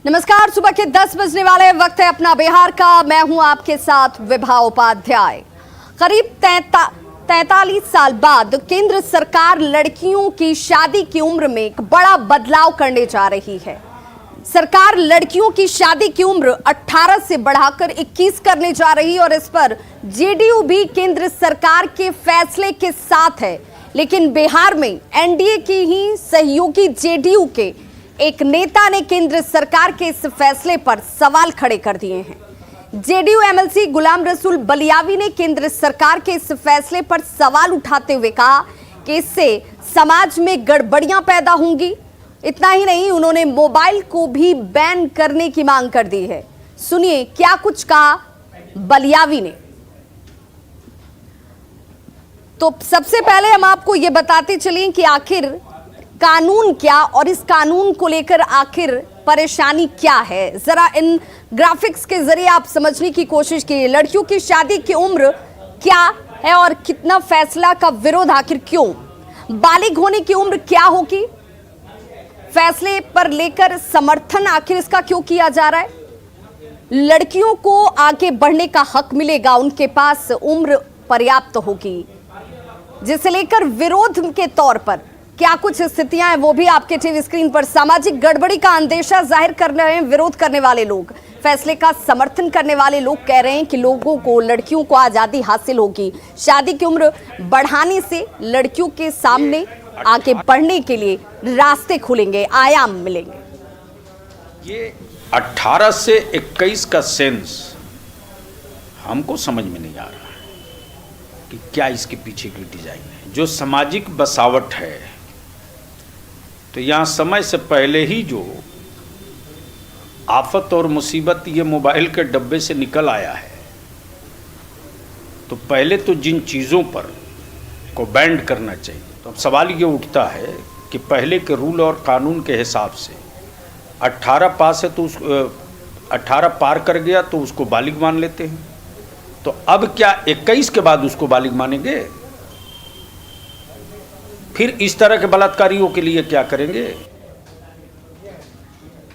नमस्कार, सुबह के 10 बजने वाले वक्त है अपना बिहार का। मैं हूं आपके साथ विभा उपाध्याय। करीब 43 साल बाद केंद्र सरकार लड़कियों की शादी की उम्र में एक बड़ा बदलाव करने जा रही है। सरकार लड़कियों की शादी की उम्र 18 से बढ़ाकर 21 करने जा रही है और इस पर जेडीयू भी केंद्र सरकार के फैसले के साथ है। लेकिन बिहार में एनडीए की ही सहयोगी जेडीयू के एक नेता ने केंद्र सरकार के इस फैसले पर सवाल खड़े कर दिए हैं। जेडीयू एमएलसी गुलाम रसूल बलियावी ने केंद्र सरकार के इस फैसले पर सवाल उठाते हुए कहा कि इससे समाज में गड़बड़ियां पैदा होंगी। इतना ही नहीं, उन्होंने मोबाइल को भी बैन करने की मांग कर दी है। सुनिए क्या कुछ कहा बलियावी ने। तो सबसे पहले हम आपको यह बताते चलें कि आखिर कानून क्या और इस कानून को लेकर आखिर परेशानी क्या है। जरा इन ग्राफिक्स के जरिए आप समझने की कोशिश कीजिए। लड़कियों की शादी की उम्र क्या है और कितना फैसला का विरोध आखिर क्यों? बालिग होने की उम्र क्या होगी? फैसले पर लेकर समर्थन आखिर इसका क्यों किया जा रहा है? लड़कियों को आगे बढ़ने का हक मिलेगा, उनके पास उम्र पर्याप्त होगी, जिसे लेकर विरोध के तौर पर क्या कुछ स्थितियां हैं वो भी आपके टीवी स्क्रीन पर। सामाजिक गड़बड़ी का अंदेशा जाहिर कर रहे हैं विरोध करने वाले लोग। फैसले का समर्थन करने वाले लोग कह रहे हैं कि लोगों को, लड़कियों को आजादी हासिल होगी। शादी की उम्र बढ़ाने से लड़कियों के सामने आगे बढ़ने के लिए रास्ते खुलेंगे, आयाम मिलेंगे। ये 18 से 21 का सेंस हमको समझ में नहीं आ रहा है कि क्या इसके पीछे की डिजाइन है। जो सामाजिक बसावट है, तो यहाँ समय से पहले ही जो आफत और मुसीबत ये मोबाइल के डब्बे से निकल आया है, तो पहले तो जिन चीज़ों पर को बैंड करना चाहिए। तो अब सवाल ये उठता है कि पहले के रूल और कानून के हिसाब से 18 पास है तो 18 पार कर गया तो उसको बालिग मान लेते हैं। तो अब क्या 21 के बाद उसको बालिग मानेंगे? फिर इस तरह के बलात्कारियों के लिए क्या करेंगे?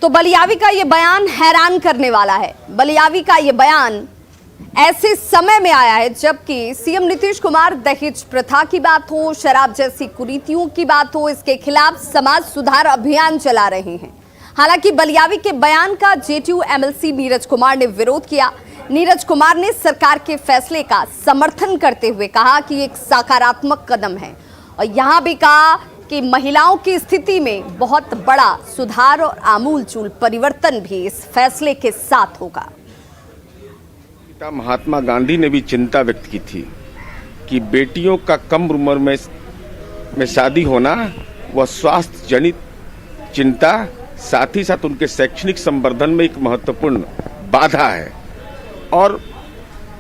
तो बलियावी का यह बयान हैरान करने वाला है। बलियावी का यह बयान ऐसे समय में आया है जबकि सीएम नीतीश कुमार दहेज प्रथा की बात हो, शराब जैसी कुरीतियों की बात हो, इसके खिलाफ समाज सुधार अभियान चला रहे हैं। हालांकि बलियावी के बयान का जेडीयू एमएलसी नीरज कुमार ने विरोध किया। नीरज कुमार ने सरकार के फैसले का समर्थन करते हुए कहा कि एक सकारात्मक कदम है और यहां भी कहा कि महिलाओं की स्थिति में बहुत बड़ा सुधार और आमूलचूल परिवर्तन भी इस फैसले के साथ होगा। पिता महात्मा गांधी ने भी चिंता व्यक्त की थी कि बेटियों का कम उम्र में शादी होना वह स्वास्थ्य जनित चिंता, साथ ही साथ उनके शैक्षणिक संवर्धन में एक महत्वपूर्ण बाधा है। और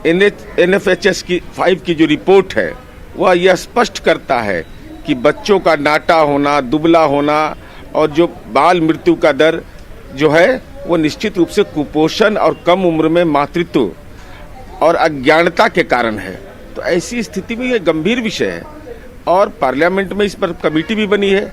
NFHS की 5 की जो रिपोर्ट है वह यह स्पष्ट करता है कि बच्चों का नाटा होना, दुबला होना और जो बाल मृत्यु का दर जो है वो निश्चित रूप से कुपोषण और कम उम्र में मातृत्व और अज्ञानता के कारण है। तो ऐसी स्थिति में ये गंभीर विषय है और पार्लियामेंट में इस पर कमेटी भी बनी है।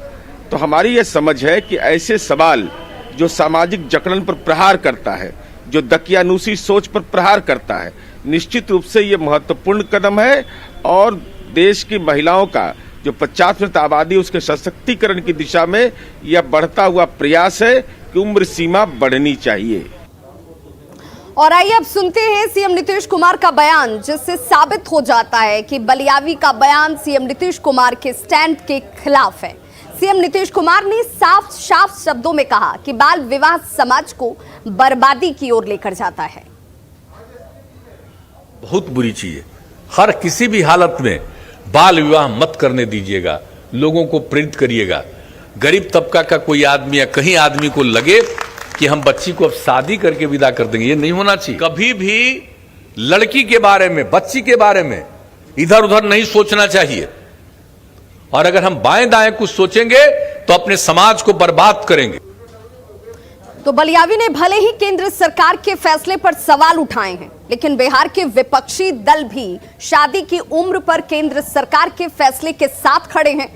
तो हमारी यह समझ है कि ऐसे सवाल जो सामाजिक जकड़न पर प्रहार करता है, जो दकियानूसी सोच पर प्रहार करता है, निश्चित रूप से ये महत्वपूर्ण कदम है और देश की महिलाओं का जो 50% आबादी उसके सशक्तिकरण की दिशा में यह बढ़ता हुआ प्रयास है कि उम्र सीमा बढ़नी चाहिए। और आइए अब सुनते हैं सीएम नीतीश कुमार का बयान, जिससे साबित हो जाता है कि बलियावी का बयान सीएम नीतीश कुमार के स्टैंड के खिलाफ है। सीएम नीतीश कुमार ने साफ शब्दों में कहा कि बाल विवाह समाज को बर्बादी की ओर लेकर जाता है। बहुत बुरी चीज है। हर किसी भी हालत में बाल विवाह मत करने दीजिएगा, लोगों को प्रेरित करिएगा। गरीब तबका का कोई आदमी या कहीं आदमी को लगे कि हम बच्ची को अब शादी करके विदा कर देंगे, ये नहीं होना चाहिए। कभी भी लड़की के बारे में, बच्ची के बारे में इधर उधर नहीं सोचना चाहिए। और अगर हम बाएं दाएं कुछ सोचेंगे तो अपने समाज को बर्बाद करेंगे। तो बलियावी ने भले ही केंद्र सरकार के फैसले पर सवाल उठाए हैं, लेकिन बिहार के विपक्षी दल भी शादी की उम्र पर केंद्र सरकार के फैसले के साथ खड़े हैं।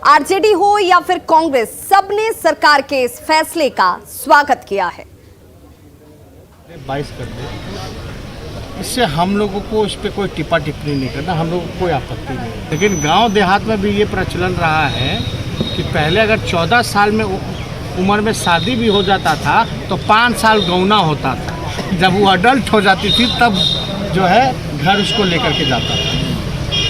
आरजेडी हो या फिर कांग्रेस, सबने सरकार के इस फैसले का स्वागत किया है। 22 कर दे, इससे हम लोगों को इस पे कोई टिप्पा टिप्पणी नहीं करना, हम लोगों को कोई आपत्ति नहीं है। लेकिन गांव देहात में भी ये प्रचलन रहा है कि पहले अगर 14 साल में उम्र में शादी भी हो जाता था तो 5 साल गौना होता था। जब वो अडल्ट हो जाती थी तब जो है घर उसको लेकर के जाता था।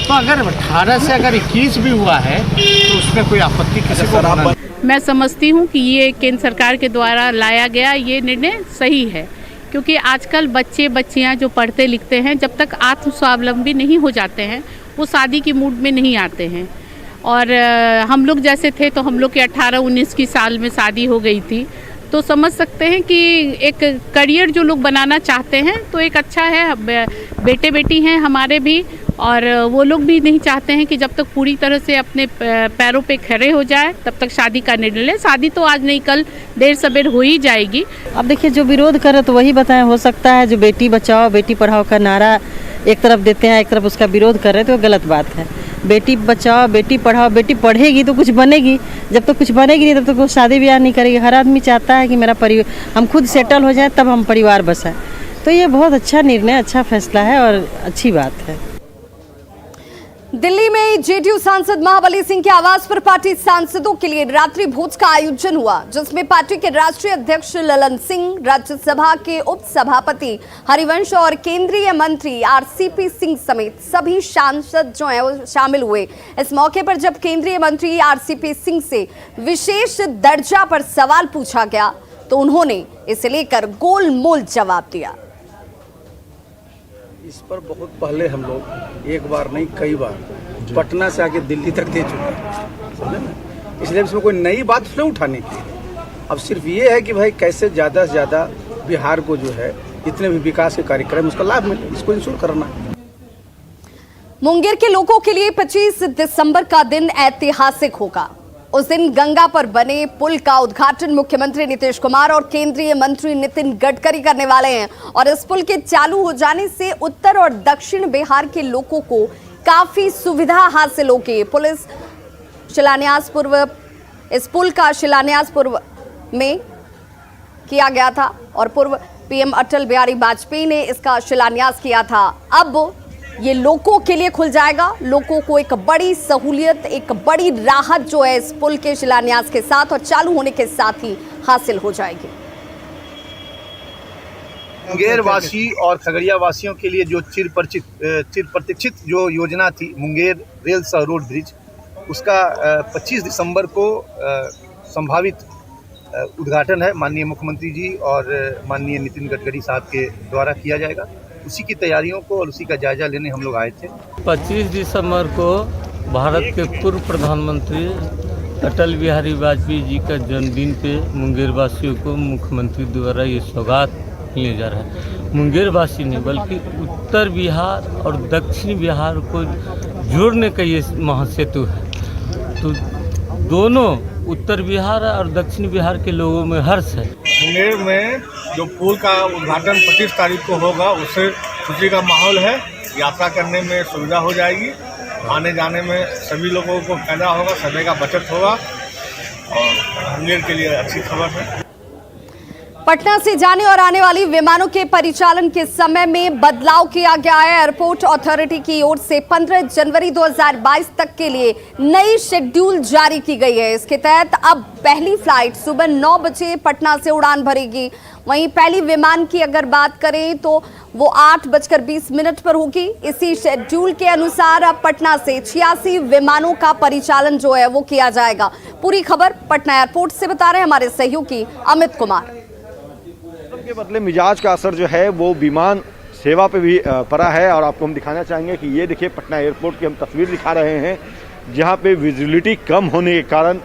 तो अगर 18 से अगर 21 भी हुआ है तो उसमें कोई आपत्ति किसी को होना नहीं। मैं समझती हूँ कि ये केंद्र सरकार के द्वारा लाया गया ये निर्णय सही है, क्योंकि आजकल बच्चे बच्चियाँ जो पढ़ते लिखते हैं जब तक आत्म स्वावलंबी नहीं हो जाते हैं वो शादी की मूड में नहीं आते हैं। और हम लोग जैसे थे तो हम लोग के 18-19 की साल में शादी हो गई थी, तो समझ सकते हैं कि एक करियर जो लोग बनाना चाहते हैं तो एक अच्छा है। बेटे बेटी हैं हमारे भी, और वो लोग भी नहीं चाहते हैं कि जब तक पूरी तरह से अपने पैरों पे खड़े हो जाए तब तक शादी का निर्णय ले। शादी तो आज नहीं कल देर सवेर हो ही जाएगी। अब देखिए, जो विरोध करे तो वही बताएं। हो सकता है जो बेटी बचाओ बेटी पढ़ाओ का नारा एक तरफ देते हैं, एक तरफ उसका विरोध कर रहे हैं, तो गलत बात है। बेटी बचाओ बेटी पढ़ाओ, बेटी पढ़ेगी तो कुछ बनेगी, जब तक कुछ बनेगी नहीं तब तक वो शादी ब्याह नहीं करेगी। हर आदमी चाहता है कि मेरा परिवार, हम खुद सेटल हो जाए तब हम परिवार बसाएं। तो ये बहुत अच्छा निर्णय, अच्छा फैसला है और अच्छी बात है। दिल्ली में जेडीयू सांसद महाबली सिंह के आवास पर पार्टी सांसदों के लिए रात्रि भोज का आयोजन हुआ, जिसमें पार्टी के राष्ट्रीय अध्यक्ष ललन सिंह, राज्यसभा के उप सभापति हरिवंश और केंद्रीय मंत्री आरसीपी सिंह समेत सभी सांसद जो हैं वो शामिल हुए। इस मौके पर जब केंद्रीय मंत्री आरसीपी सिंह से विशेष दर्जा पर सवाल पूछा गया तो उन्होंने इसे लेकर गोलमोल जवाब दिया। इस पर बहुत पहले हम लोग एक बार नहीं कई बार पटना से आके दिल्ली तक दे चुके हैं, समझे ना। इसलिए इसमें कोई नई बात नहीं उठाने की। अब सिर्फ ये है कि भाई कैसे ज़्यादा से ज़्यादा बिहार को जो है जितने भी विकास के कार्यक्रम उसका लाभ मिले, इसको इंश्योर करना। मुंगेर के लोगों के लिए 25 दिसंबर का दिन ऐतिहासिक होगा। उस दिन गंगा पर बने पुल का उद्घाटन मुख्यमंत्री नीतीश कुमार और केंद्रीय मंत्री नितिन गडकरी करने वाले हैं, और इस पुल के चालू हो जाने से उत्तर और दक्षिण बिहार के लोगों को काफी सुविधा हासिल होगी। पुलिस शिलान्यास पूर्व इस पुल का शिलान्यास पूर्व में किया गया था और पूर्व पीएम अटल बिहारी वाजपेयी ने इसका शिलान्यास किया था। अब ये लोगों के लिए खुल जाएगा, लोगों को एक बड़ी सहूलियत, एक बड़ी राहत जो है इस पुल के शिलान्यास के साथ और चालू होने के साथ ही हासिल हो जाएगी। मुंगेर वासी और खगड़िया वासियों के लिए जो चिर प्रतीक्षित जो योजना थी मुंगेर रेल सह रोड ब्रिज, उसका 25 दिसंबर को संभावित उद्घाटन है माननीय मुख्यमंत्री जी और माननीय नितिन गडकरी साहब के द्वारा किया जाएगा। उसी की तैयारियों को और उसी का जायजा लेने हम लोग आए थे। 25 दिसंबर को भारत के पूर्व प्रधानमंत्री अटल बिहारी वाजपेयी जी का जन्मदिन पे मुंगेर वासियों को मुख्यमंत्री द्वारा ये सौगात मिलने जा रहा है। मुंगेर वासी नहीं बल्कि उत्तर बिहार और दक्षिण बिहार को जोड़ने का ये महासेतु है। तो दोनों उत्तर बिहार और दक्षिण बिहार के लोगों में हर्ष है। मुंगेर में जो पुल का उद्घाटन 25 तारीख को होगा उससे खुशी का माहौल है। यात्रा करने में सुविधा हो जाएगी, आने जाने में सभी लोगों को फायदा होगा, समय का बचत होगा और मुंगेर के लिए अच्छी खबर है। पटना से जाने और आने वाली विमानों के परिचालन के समय में बदलाव किया गया है। एयरपोर्ट अथॉरिटी की ओर से 15 जनवरी 2022 तक के लिए नई शेड्यूल जारी की गई है। इसके तहत अब पहली फ्लाइट सुबह 9 बजे पटना से उड़ान भरेगी। वहीं पहली विमान की अगर बात करें तो वो 8:20 पर होगी। इसी शेड्यूल के अनुसार अब पटना से 86 विमानों का परिचालन जो है वो किया जाएगा। पूरी खबर पटना एयरपोर्ट से बता रहे हैं हमारे सहयोगी अमित कुमार। के बदले मिजाज का असर जो है वो विमान सेवा पे भी पड़ा है और आपको हम दिखाना चाहेंगे कि ये देखिए पटना एयरपोर्ट की हम तस्वीर दिखा रहे हैं, जहाँ पे विजिबिलिटी कम होने के कारण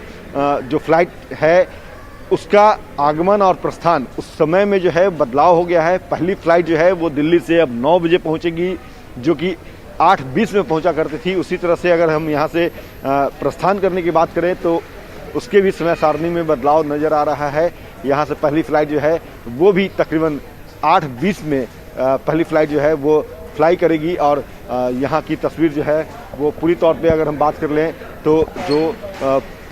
जो फ्लाइट है उसका आगमन और प्रस्थान उस समय में जो है बदलाव हो गया है। पहली फ्लाइट जो है वो दिल्ली से अब 9 बजे पहुँचेगी, जो कि 8:20 में पहुँचा करती थी। उसी तरह से अगर हम यहाँ से प्रस्थान करने की बात करें तो उसके भी समय सारणी में बदलाव नज़र आ रहा है। यहाँ से पहली फ़्लाइट जो है वो भी तकरीबन 8:20 में पहली फ़्लाइट जो है वो फ्लाई करेगी और यहाँ की तस्वीर जो है वो पूरी तौर पे अगर हम बात कर लें तो जो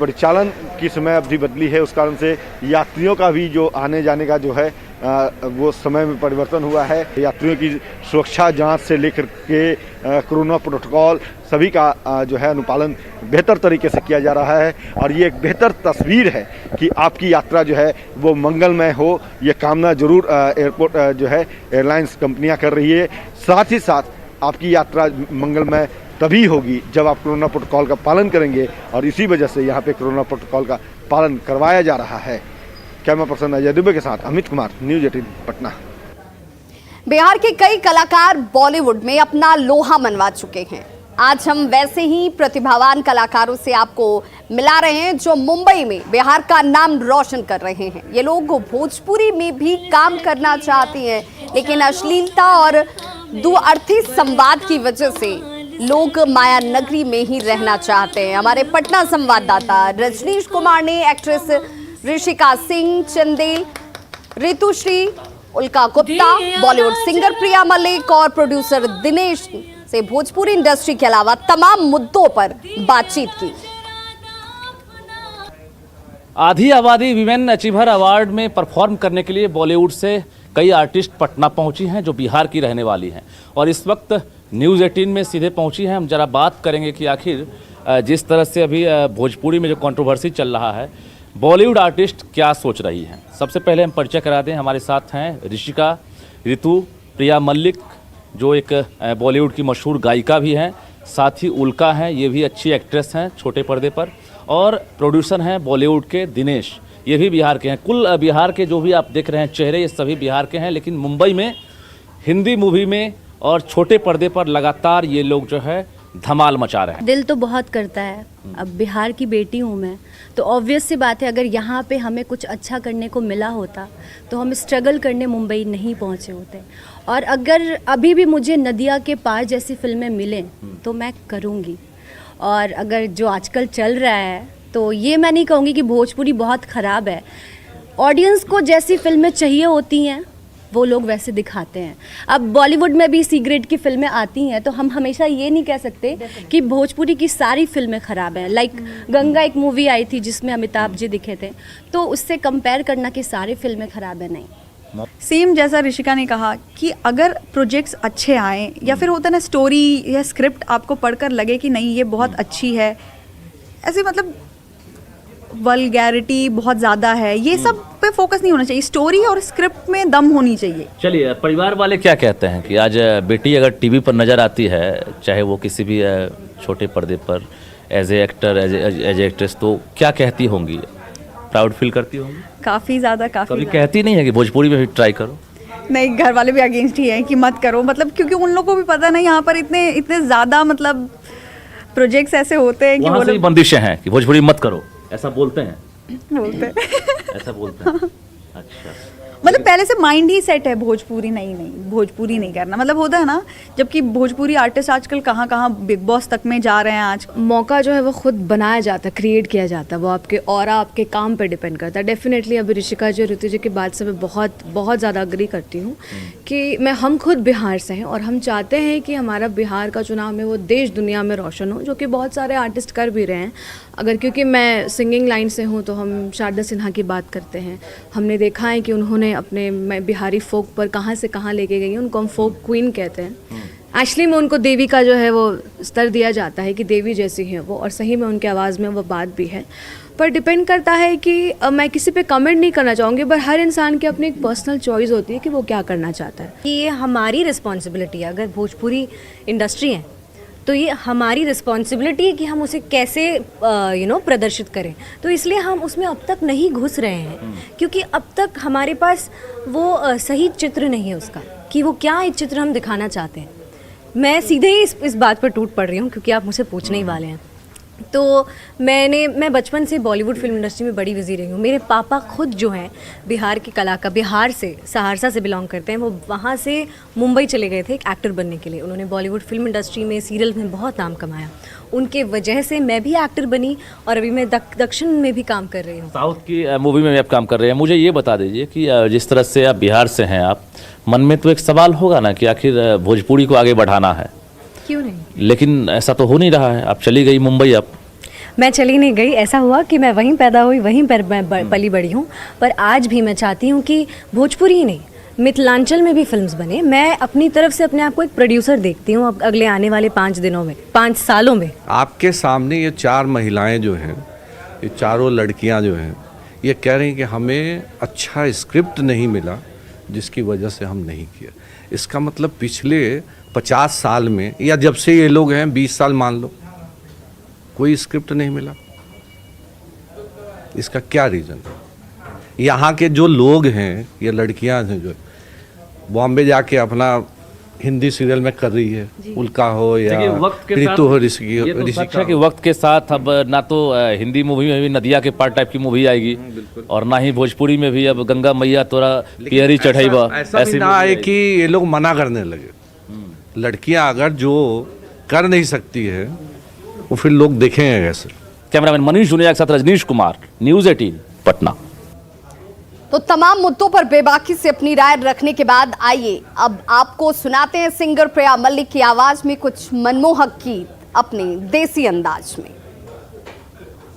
परिचालन की समय अवधि बदली है उस कारण से यात्रियों का भी जो आने जाने का जो है वो समय में परिवर्तन हुआ है। यात्रियों की सुरक्षा जांच से लेकर के कोरोना प्रोटोकॉल सभी का जो है अनुपालन बेहतर तरीके से किया जा रहा है और ये एक बेहतर तस्वीर है कि आपकी यात्रा जो है वो मंगलमय हो। ये कामना जरूर एयरपोर्ट जो है एयरलाइंस कंपनियां कर रही है। साथ ही साथ आपकी यात्रा मंगलमय तभी होगी जब आप कोरोना प्रोटोकॉल का पालन करेंगे और इसी वजह से यहाँ पे कोरोना प्रोटोकॉल का पालन करवाया जा रहा है। कैमरा पर्सन अजय दुबे के साथ अमित कुमार, न्यूज़ 18 पटना। बिहार के कई कलाकार बॉलीवुड में अपना लोहा मनवा चुके हैं। आज हम वैसे ही प्रतिभावान कलाकारों से आपको मिला रहे हैं जो मुंबई में बिहार का नाम रोशन कर रहे हैं। ये लोग भोजपुरी में भी काम करना चाहते हैं, लेकिन अश्लीलता और दुअर्थी संवाद की वजह से लोग माया नगरी में ही रहना चाहते हैं। हमारे पटना संवाददाता रजनीश कुमार ने एक्ट्रेस ऋषिका सिंह, चंदेल, ऋतुश्री, उल्का गुप्ता, बॉलीवुड सिंगर प्रिया मलिक और प्रोड्यूसर दिनेश से भोजपुरी इंडस्ट्री के अलावा तमाम मुद्दों पर बातचीत की। आधी आबादी विमेन अचीवर अवार्ड में परफॉर्म करने के लिए बॉलीवुड से कई आर्टिस्ट पटना पहुंची हैं जो बिहार की रहने वाली हैं और इस वक्त न्यूज़ 18 में सीधे पहुंची हैं। हम जरा बात करेंगे कि आखिर जिस तरह से अभी भोजपुरी में जो कंट्रोवर्सी चल रहा है, बॉलीवुड आर्टिस्ट क्या सोच रही हैं। सबसे पहले हम परिचय करा दें, हमारे साथ हैं ऋषिका, ऋतु, प्रिया मलिक जो एक बॉलीवुड की मशहूर गायिका भी हैं, साथ ही उल्का हैं, ये भी अच्छी एक्ट्रेस हैं छोटे पर्दे पर, और प्रोड्यूसर हैं बॉलीवुड के दिनेश, ये भी बिहार के हैं। कुल बिहार के जो भी आप देख रहे हैं चेहरे ये सभी बिहार के हैं, लेकिन मुंबई में हिंदी मूवी में और छोटे पर्दे पर लगातार ये लोग जो है धमाल मचा रहे हैं। दिल तो बहुत करता है, अब बिहार की बेटी हूँ मैं, तो ऑब्वियस सी बात है अगर यहाँ पे हमें कुछ अच्छा करने को मिला होता तो हम स्ट्रगल करने मुंबई नहीं पहुँचे होते। और अगर अभी भी मुझे नदिया के पार जैसी फिल्में मिलें तो मैं करूँगी। और अगर जो आजकल चल रहा है तो ये मैं नहीं कहूँगी कि भोजपुरी बहुत ख़राब है। ऑडियंस को जैसी फिल्में चाहिए होती हैं वो लोग वैसे दिखाते हैं। अब बॉलीवुड में भी सी ग्रेड की फिल्में आती हैं तो हम हमेशा ये नहीं कह सकते कि भोजपुरी की सारी फिल्में ख़राब हैं। लाइक गंगा एक मूवी आई थी जिसमें अमिताभ जी दिखे थे, तो उससे कंपेयर करना कि सारी फिल्में ख़राब है, नहीं। सेम जैसा ऋषिका ने कहा कि अगर प्रोजेक्ट्स अच्छे आएँ या फिर होता है ना स्टोरी या स्क्रिप्ट आपको पढ़कर लगे कि नहीं ये बहुत अच्छी है, ऐसे मतलब वल्गैरिटी बहुत ज़्यादा है, ये सब पे फोकस नहीं होना चाहिए। स्टोरी और स्क्रिप्ट में दम होनी चाहिए। चलिए, परिवार वाले क्या कहते हैं कि आज बेटी अगर टीवी पर नज़र आती है, चाहे वो किसी भी छोटे पर्दे पर as a actor as a actress, तो क्या कहती होंगी? प्राउड फील करती होंगी? काफ़ी ज़्यादा। कभी कहती नहीं है कि भोजपुरी में भी ट्राई करो? नहीं, घर वाले भी अगेंस्ट ही हैं कि मत करो, मतलब क्योंकि उन लोगों को भी पता नहीं यहाँ पर इतने ज़्यादा मतलब प्रोजेक्ट्स ऐसे होते हैं कि वहाँ से बंदिशें हैं कि भोजपुरी मत करो, ऐसा बोलते हैं? ऐसा बोलते हैं। अच्छा, मतलब पहले से माइंड ही सेट है भोजपुरी भोजपुरी नहीं करना, मतलब होता है ना, जबकि भोजपुरी आर्टिस्ट आजकल कहाँ बिग बॉस तक में जा रहे हैं। आज मौका जो है वो खुद बनाया जाता है, क्रिएट किया जाता है, वो आपके और आपके काम पे डिपेंड करता है। डेफिनेटली अभी ऋषिका जी, ऋतु जी की बात से मैं बहुत बहुत ज़्यादा अग्री करती हूँ कि हम खुद बिहार से हैं और हम चाहते हैं कि हमारा बिहार का चुनाव में वो देश दुनिया में रोशन हो, जो कि बहुत सारे आर्टिस्ट कर भी रहे हैं। अगर क्योंकि मैं सिंगिंग लाइन से हूँ तो हम शारदा सिन्हा की बात करते हैं, हमने देखा है कि उन्होंने अपने बिहारी फोक पर कहाँ से कहाँ लेके गई हैं, उनको हम फोक क्वीन कहते हैं। एक्चुअली में उनको देवी का जो है वो स्तर दिया जाता है कि देवी जैसी हैं वो, और सही में उनके आवाज़ में वो बात भी है। पर डिपेंड करता है कि मैं किसी पे कमेंट नहीं करना चाहूँगी, पर हर इंसान की अपनी एक पर्सनल चॉइस होती है कि वो क्या करना चाहता है। ये हमारी रिस्पॉन्सिबिलिटी है, अगर भोजपुरी इंडस्ट्री है तो ये हमारी रिस्पॉन्सिबिलिटी है कि हम उसे कैसे प्रदर्शित करें। तो इसलिए हम उसमें अब तक नहीं घुस रहे हैं, क्योंकि अब तक हमारे पास वो सही चित्र नहीं है उसका कि वो क्या एक चित्र हम दिखाना चाहते हैं। मैं सीधे ही इस बात पर टूट पड़ रही हूँ क्योंकि आप मुझसे पूछने ही वाले हैं। तो मैं बचपन से बॉलीवुड फिल्म इंडस्ट्री में बड़ी बिजी रही हूँ। मेरे पापा खुद जो हैं बिहार के कलाकार, बिहार से सहरसा से बिलोंग करते हैं, वो वहाँ से मुंबई चले गए थे एक एक्टर बनने के लिए। उन्होंने बॉलीवुड फिल्म इंडस्ट्री में सीरियल में बहुत नाम कमाया, उनके वजह से मैं भी एक्टर बनी और अभी मैं दक्षिण में भी काम कर रही हूँ। साउथ की मूवी में भी आप काम कर रहे हैं। मुझे ये बता दीजिए कि जिस तरह से आप बिहार से हैं, आप मन में तो एक सवाल होगा ना कि आखिर भोजपुरी को आगे बढ़ाना है, क्यों नहीं? लेकिन ऐसा तो हो नहीं रहा है। आप चली गई मुंबई, मैं चली नहीं गई, ऐसा हुआ कि मैं वहीं पैदा हुई, वहीं पर मैं पली बड़ी हूँ। पर आज भी मैं चाहती हूँ कि भोजपुरी ही नहीं, मिथिलांचल में भी फिल्म्स बने। मैं अपनी तरफ से अपने आप को एक प्रोड्यूसर देखती हूँ अब अगले आने वाले 5 सालों में। आपके सामने ये 4 महिलाएं जो हैं, ये चारों लड़कियां जो हैं, ये कह रही हैं कि हमें अच्छा स्क्रिप्ट नहीं मिला जिसकी वजह से हम नहीं किया। इसका मतलब पिछले 50 साल में या जब से ये लोग हैं 20 साल मान लो, कोई स्क्रिप्ट नहीं मिला। इसका क्या रीज़न है? यहाँ के जो लोग हैं, ये लड़कियां हैं जो बॉम्बे जाके अपना हिंदी सीरियल में कर रही है, उल्का हो या ऋतु हो, ऋषिका के वक्त के साथ अब ना तो हिंदी मूवी में भी नदिया के पार्ट टाइप की मूवी आएगी और ना ही भोजपुरी में भी अब गंगा मैया तोरा पियरी चढ़ाईबा ऐसी ना आए कि ये लोग मना करने लगे। लड़कियां अगर जो कर नहीं सकती है वो फिर लोग देखेंगे कैसे। कैमरामैन मनीष जुनिया के साथ रजनीश कुमार, न्यूज़ 18 पटना। तो तमाम मुद्दों पर बेबाकी से अपनी राय रखने के बाद आइए अब आपको सुनाते हैं सिंगर प्रिया मल्लिक की आवाज में कुछ मनमोहक गीत अपने देसी अंदाज में।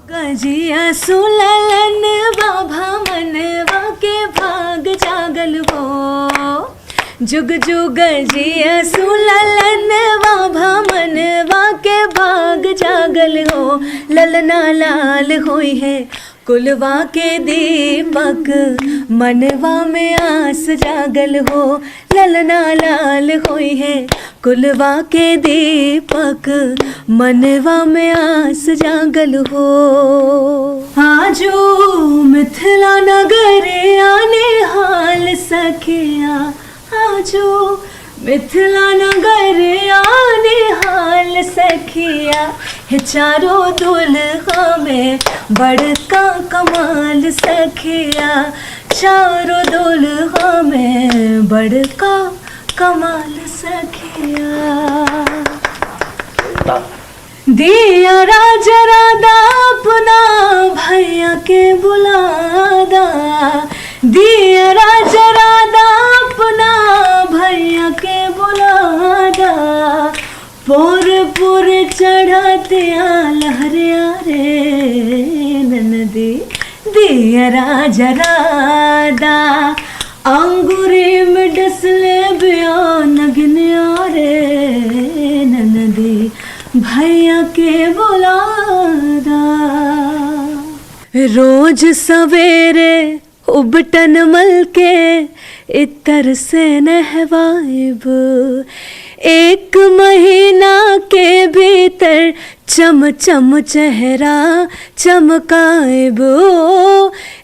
गजिया सुललन बाभा मनवा के भाग जागल हो, जुग जुग जिया सुललन बाभा मनवा के भाग जागल हो, ललना लाल होई है कुलवा के दीपक, मनवा में आस जागल हो, ललना लाल होई है कुलवा के दीपक, मनवा में आस जागल हो। आजो मिथिला नगर आने हाल सखिया, आजो मिथिला नगर आने हाल सखिया, है चारों दुल्हा में बड़का कमाल सखिया, चारों दुल्हा में बड़का कमाल सखिया। दिया राजा राधा अपना भैया के बुलादा, दिया राजा राधा अपना भैया के बुलादा, पुर पुर चढ़ाते लहरिया रे ननदी, दिया राजा राधा अंगूरी में डसले बिया नगनिया रे ननदी, भैया के बुलादा। रोज सवेरे उबटन मल के इतर से नहवाइब, 1 महीना के भीतर चम चम चेहरा चमकाइब,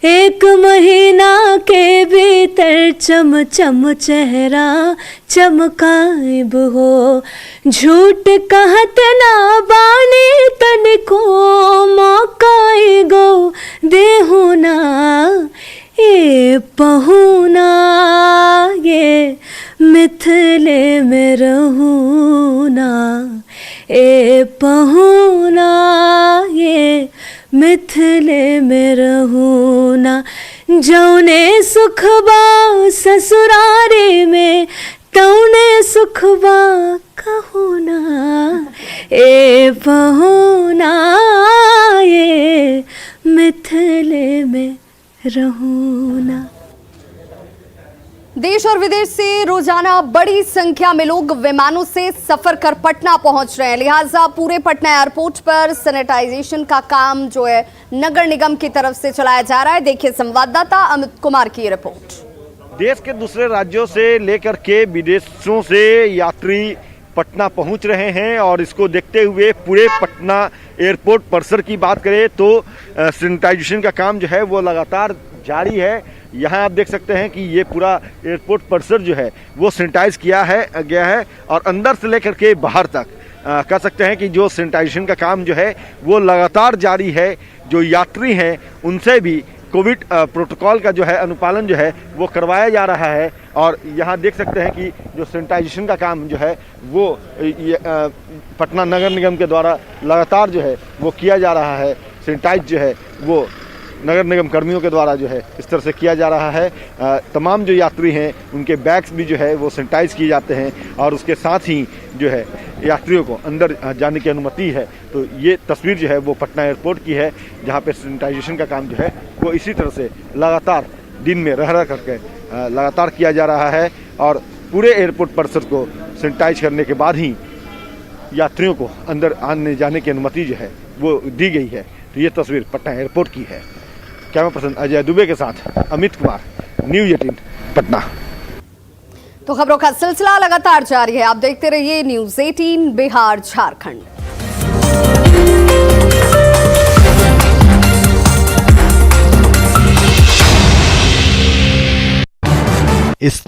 1 महीना के भीतर चम चम चेहरा चमकाइब हो। झूठ कहत ना बानी तनिको मौकाई गो देहु ना, ये पहुना ये मिथिले में रहूना, ए पहुना ये मिथिले में रहूना, जौने सुखबा ससुरारी में तौने सुखबा कहूना, ए पहुना ये मिथिले में रहूना। देश और विदेश से रोजाना बड़ी संख्या में लोग विमानों से सफर कर पटना पहुंच रहे हैं, लिहाजा पूरे पटना एयरपोर्ट पर सैनिटाइजेशन का काम जो है नगर निगम की तरफ से चलाया जा रहा है। देखिए संवाददाता अमित कुमार की रिपोर्ट। देश के दूसरे राज्यों से लेकर के विदेशों से यात्री पटना पहुंच रहे हैं और इसको देखते हुए पूरे पटना एयरपोर्ट परिसर की बात करें तो सैनिटाइजेशन का काम जो है वो लगातार जारी है। यहाँ आप देख सकते हैं कि ये पूरा एयरपोर्ट परिसर जो है वो सैनिटाइज किया गया है और अंदर से लेकर के बाहर तक कह सकते हैं कि जो सैनिटाइजेशन का काम जो है वो लगातार जारी है। जो यात्री हैं उनसे भी कोविड प्रोटोकॉल का जो है अनुपालन जो है वो करवाया जा रहा है और यहाँ देख सकते हैं कि जो सैनिटाइजेशन का काम जो है वो पटना नगर निगम के द्वारा लगातार जो है वो किया जा रहा है। सैनिटाइज जो है वो नगर निगम कर्मियों के द्वारा जो है इस तरह से किया जा रहा है। तमाम जो यात्री हैं उनके बैग्स भी जो है वो सैनिटाइज किए जाते हैं और उसके साथ ही जो है यात्रियों को अंदर जाने की अनुमति है। तो ये तस्वीर जो है वो पटना एयरपोर्ट की है, जहाँ पे सैनिटाइजेशन का काम जो है वो इसी तरह से लगातार दिन में रह करके लगातार किया जा रहा है और पूरे एयरपोर्ट परिसर को सैनिटाइज करने के बाद ही यात्रियों को अंदर आने जाने की अनुमति जो है वो दी गई है। तो ये तस्वीर पटना एयरपोर्ट की है। कैमरा पर्सन अजय दुबे के साथ अमित कुमार, न्यूज़ 18 पटना। तो खबरों का सिलसिला लगातार जारी है, आप देखते रहिए न्यूज़ 18 बिहार झारखंड। इस